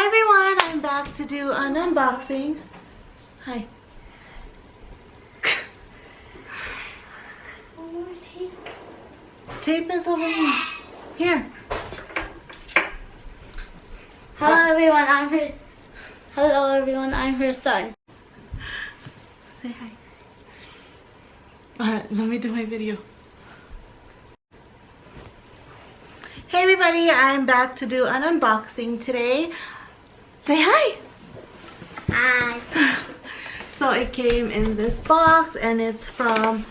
Hi everyone, I'm back to do an unboxing. Hi. Tape is over here. Hello everyone, I'm her son. Say hi. Alright, let me do my video. Hey everybody, I'm back to do an unboxing today. Say hi. Hi. So it came in this box and it's from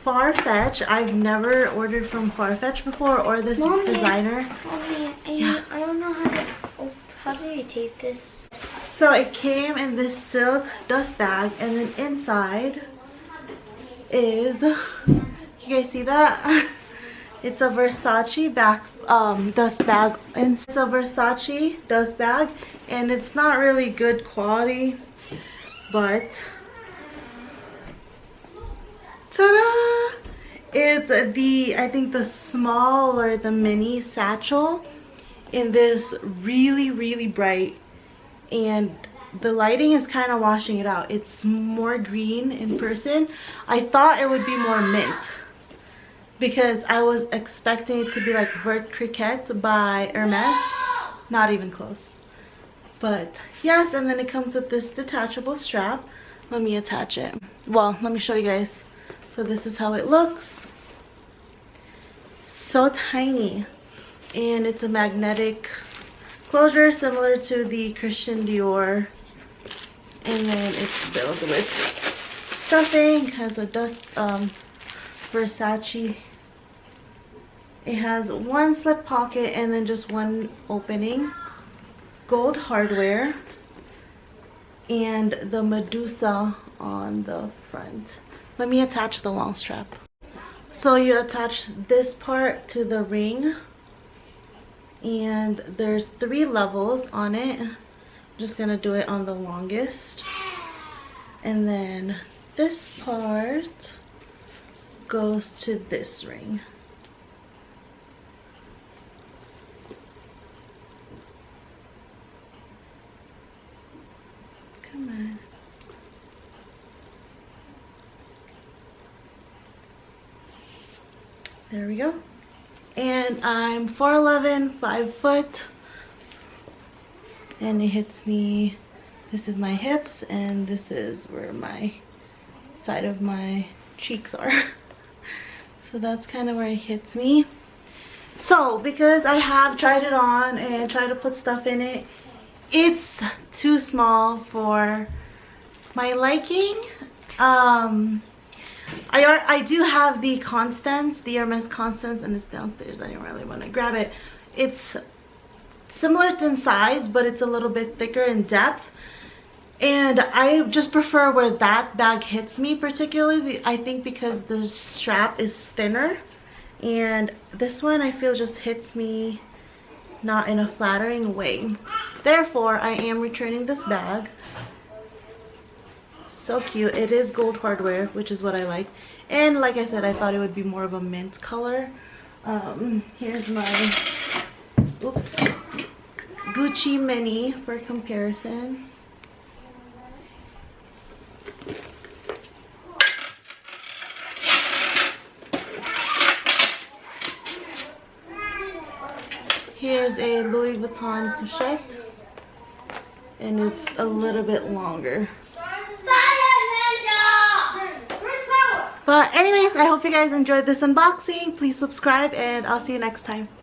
Farfetch. I've never ordered from Farfetch before or this designer. Mommy, Yeah. I don't know how do you tape this? So it came in this silk dust bag and then inside is, you guys see that? It's a Versace dust bag. And it's a Versace dust bag and it's not really good quality, but ta-da! It's I think the small or the mini satchel in this really bright, and the lighting is kind of washing it out. It's more green in person. I thought it would be more mint because I was expecting it to be like Vert Cricket by Hermes. Not even close. But yes, and then it comes with this detachable strap. Let me attach it. Well, let me show you guys. So this is how it looks. So tiny. And it's a magnetic closure similar to the Christian Dior. And then it's filled with stuffing. It has a Versace. It has one slip pocket and then just one opening. Gold hardware. And the Medusa on the front. Let me attach the long strap. So you attach this part to the ring. And there's 3 levels on it. I'm just gonna do it on the longest. And then this part goes to this ring. Come on. There we go. And I'm 4'11", 5 foot. And it hits me, this is my hips and this is where my side of my cheeks are. So that's kind of where it hits me. So because I have tried it on and tried to put stuff in it, it's too small for my liking. I do have the Constance, the Hermes Constance, and it's downstairs. I didn't really want to grab it. It's similar in size, but it's a little bit thicker in depth. And I just prefer where that bag hits me particularly. I think because the strap is thinner. And this one I feel just hits me not in a flattering way. Therefore, I am returning this bag. So cute. It is gold hardware, which is what I like. And like I said, I thought it would be more of a mint color. Here's my Gucci mini for comparison. Here's a Louis Vuitton pochette, and it's a little bit longer. But anyways, I hope you guys enjoyed this unboxing. Please subscribe and I'll see you next time.